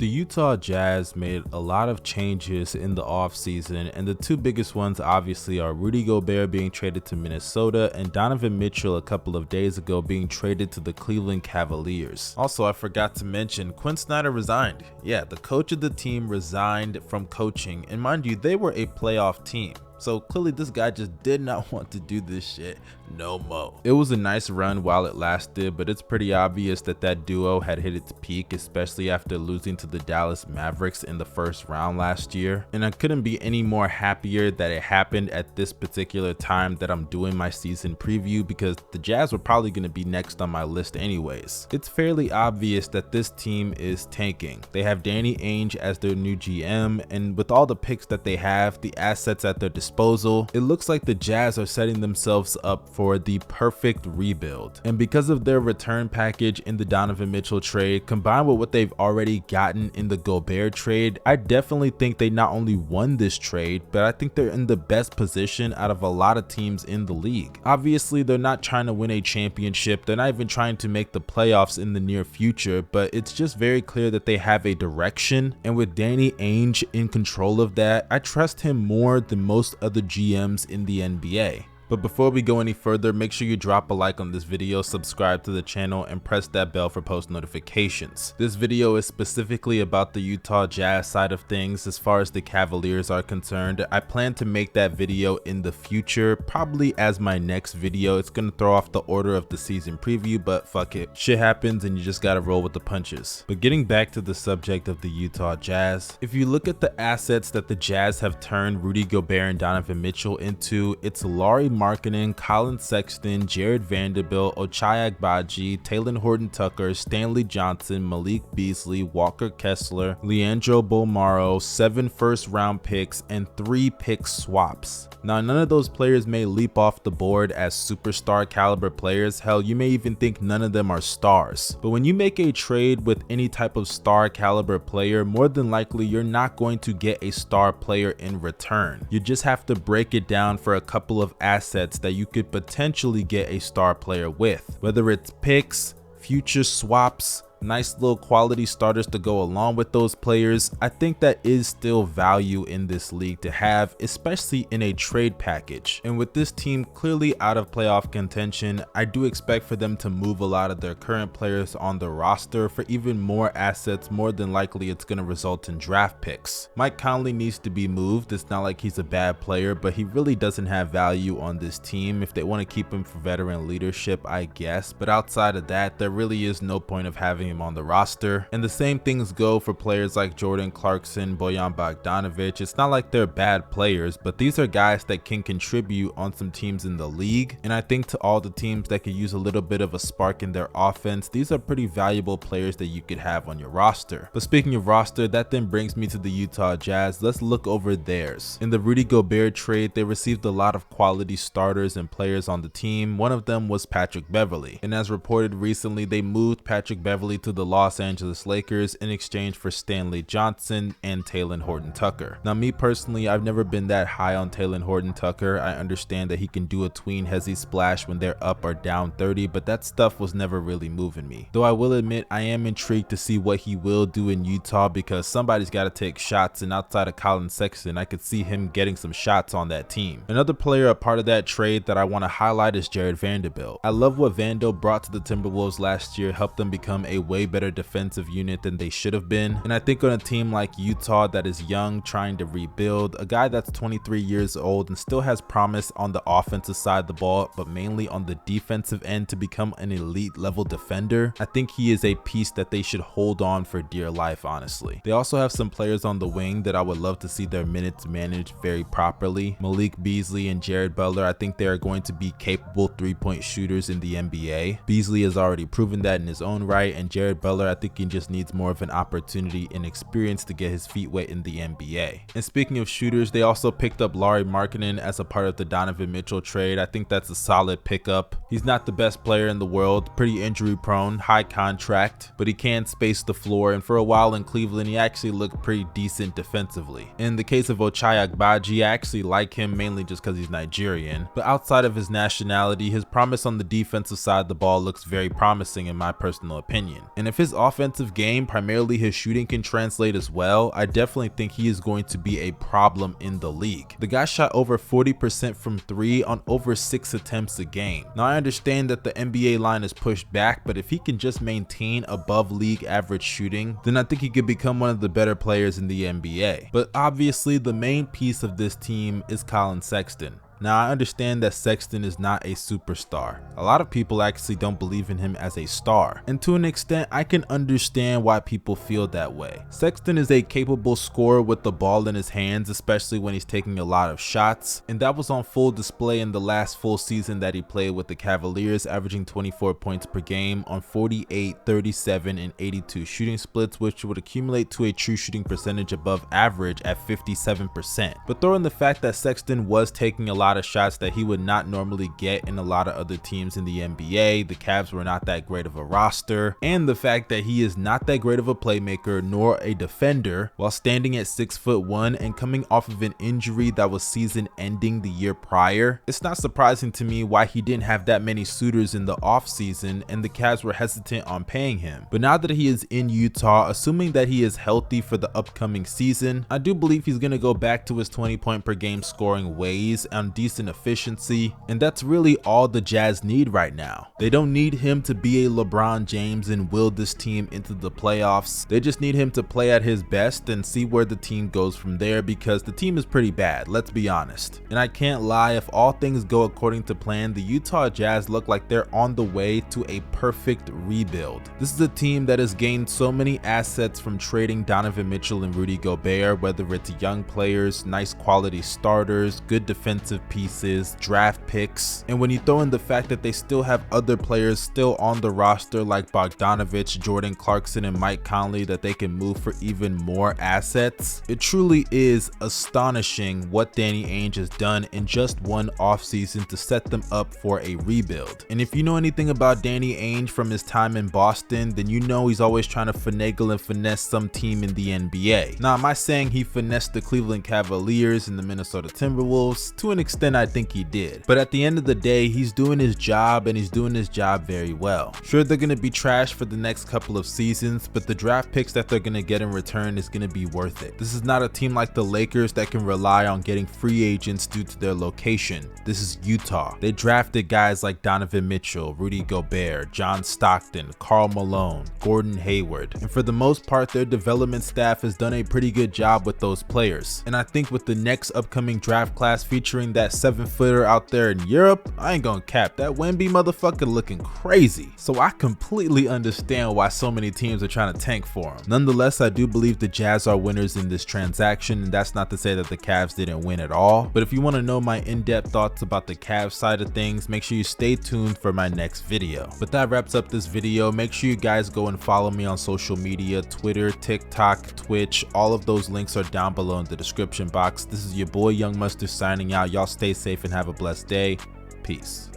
The Utah Jazz made a lot of changes in the offseason, and the two biggest ones obviously are Rudy Gobert being traded to Minnesota and Donovan Mitchell a couple of days ago being traded to the Cleveland Cavaliers. Also, I forgot to mention, Quinn Snyder resigned. Yeah, the coach of the team resigned from coaching, and mind you, they were a playoff team. So clearly this guy just did not want to do this shit no more. It was a nice run while it lasted, but it's pretty obvious that that duo had hit its peak, especially after losing to the Dallas Mavericks in the first round last year. And I couldn't be any more happier that it happened at this particular time that I'm doing my season preview, because the Jazz were probably going to be next on my list anyways. It's fairly obvious that this team is tanking. They have Danny Ainge as their new GM, and with all the picks that they have, the assets at their disposal, it looks like the Jazz are setting themselves up for the perfect rebuild. And because of their return package in the Donovan Mitchell trade, combined with what they've already gotten in the Gobert trade, I definitely think they not only won this trade, but I think they're in the best position out of a lot of teams in the league. Obviously, they're not trying to win a championship, they're not even trying to make the playoffs in the near future, but it's just very clear that they have a direction, and with Danny Ainge in control of that, I trust him more than most other GMs in the NBA. But before we go any further, make sure you drop a like on this video, subscribe to the channel, and press that bell for post notifications. This video is specifically about the Utah Jazz side of things. As far as the Cavaliers are concerned, I plan to make that video in the future, probably as my next video. It's gonna throw off the order of the season preview, but fuck it. Shit happens and you just gotta roll with the punches. But getting back to the subject of the Utah Jazz, if you look at the assets that the Jazz have turned Rudy Gobert and Donovan Mitchell into, it's Lauri Markkanen, Colin Sexton, Jared Vanderbilt, Ochai Agbaji, Talen Horton-Tucker, Stanley Johnson, Malik Beasley, Walker Kessler, Leandro Bolmaro, 7 first-round picks, and 3 pick swaps. Now, none of those players may leap off the board as superstar caliber players. Hell, you may even think none of them are stars. But when you make a trade with any type of star caliber player, more than likely you're not going to get a star player in return. You just have to break it down for a couple of assets that you could potentially get a star player with, whether it's picks, future swaps, nice little quality starters to go along with those players. I think that is still value in this league to have, especially in a trade package. And with this team clearly out of playoff contention, I do expect for them to move a lot of their current players on the roster for even more assets. More than likely it's going to result in draft picks. Mike Conley needs to be moved. It's not like he's a bad player, but he really doesn't have value on this team. If they want to keep him for veteran leadership, I guess, but outside of that, there really is no point of having him on the roster. And the same things go for players like Jordan Clarkson, Bojan Bogdanovic. It's not like they're bad players, but these are guys that can contribute on some teams in the league. And I think to all the teams that could use a little bit of a spark in their offense, these are pretty valuable players that you could have on your roster. But speaking of roster, that then brings me to the Utah Jazz. Let's look over theirs. In the Rudy Gobert trade, they received a lot of quality starters and players on the team. One of them was Patrick Beverley, and as reported recently, they moved Patrick Beverley to the Los Angeles Lakers in exchange for Stanley Johnson and Talen Horton-Tucker. Now, me personally, I've never been that high on Talen Horton-Tucker. I understand that he can do a tween hezzy splash when they're up or down 30, but that stuff was never really moving me. Though I will admit, I am intrigued to see what he will do in Utah, because somebody's got to take shots, and outside of Colin Sexton, I could see him getting some shots on that team. Another player a part of that trade that I want to highlight is Jared Vanderbilt. I love what Vando brought to the Timberwolves last year, helped them become a way better defensive unit than they should have been. And I think on a team like Utah that is young, trying to rebuild, a guy that's 23 years old and still has promise on the offensive side of the ball, but mainly on the defensive end to become an elite level defender, I think he is a piece that they should hold on for dear life, honestly. They also have some players on the wing that I would love to see their minutes managed very properly. Malik Beasley and Jared Butler, I think they are going to be capable three-point shooters in the NBA. Beasley has already proven that in his own right, and Jared Butler, I think he just needs more of an opportunity and experience to get his feet wet in the NBA. And speaking of shooters, they also picked up Lauri Markkanen as a part of the Donovan Mitchell trade. I think that's a solid pickup. He's not the best player in the world, pretty injury prone, high contract, but he can space the floor, and for a while in Cleveland he actually looked pretty decent defensively. In the case of Ochai Agbaji, I actually like him mainly just because he's Nigerian, but outside of his nationality, his promise on the defensive side of the ball looks very promising in my personal opinion. opinion. And if his offensive game, primarily his shooting, can translate as well, I definitely think he is going to be a problem in the league. The guy shot over 40% from 3 on over 6 attempts a game. Now I understand that the NBA line is pushed back, but if he can just maintain above league average shooting, then I think he could become one of the better players in the NBA. But obviously the main piece of this team is Colin Sexton. Now I understand that Sexton is not a superstar. A lot of people actually don't believe in him as a star, and to an extent I can understand why people feel that way. Sexton is a capable scorer with the ball in his hands, especially when he's taking a lot of shots, and that was on full display in the last full season that he played with the Cavaliers, averaging 24 points per game on 48, 37, and 82 shooting splits, which would accumulate to a true shooting percentage above average at 57%. But throw in the fact that Sexton was taking a lot of shots that he would not normally get in a lot of other teams in the NBA. The Cavs were not that great of a roster, and the fact that he is not that great of a playmaker nor a defender while standing at 6'1" and coming off of an injury that was season ending the year prior. It's not surprising to me why he didn't have that many suitors in the offseason and the Cavs were hesitant on paying him. But now that he is in Utah, assuming that he is healthy for the upcoming season, I do believe he's going to go back to his 20 point per game scoring ways on decent efficiency, and that's really all the Jazz need right now. They don't need him to be a LeBron James and will this team into the playoffs. They just need him to play at his best and see where the team goes from there, because the team is pretty bad, let's be honest. And I can't lie, if all things go according to plan, the Utah Jazz look like they're on the way to a perfect rebuild. This is a team that has gained so many assets from trading Donovan Mitchell and Rudy Gobert, whether it's young players, nice quality starters, good defensive pieces, draft picks, and when you throw in the fact that they still have other players still on the roster like Bogdanovich, Jordan Clarkson, and Mike Conley that they can move for even more assets, it truly is astonishing what Danny Ainge has done in just one offseason to set them up for a rebuild. And if you know anything about Danny Ainge from his time in Boston, then you know he's always trying to finagle and finesse some team in the NBA. Now, am I saying he finessed the Cleveland Cavaliers and the Minnesota Timberwolves? To an extent, I think he did, but at the end of the day, he's doing his job and he's doing his job very well. Sure, they're going to be trash for the next couple of seasons, but the draft picks that they're going to get in return is going to be worth it. This is not a team like the Lakers that can rely on getting free agents due to their location. This is Utah. They drafted guys like Donovan Mitchell, Rudy Gobert, John Stockton, Karl Malone, Gordon Hayward, and for the most part their development staff has done a pretty good job with those players. And I think with the next upcoming draft class featuring that 7-footer out there in Europe, I ain't gonna cap, that Wemby motherfucker looking crazy. So I completely understand why so many teams are trying to tank for him. Nonetheless, I do believe the Jazz are winners in this transaction, and that's not to say that the Cavs didn't win at all. But if you want to know my in-depth thoughts about the Cavs side of things, make sure you stay tuned for my next video. But that wraps up this video. Make sure you guys go and follow me on social media, Twitter, TikTok, Twitch. All of those links are down below in the description box. This is your boy Young Mustard signing out. Y'all stay safe and have a blessed day. Peace.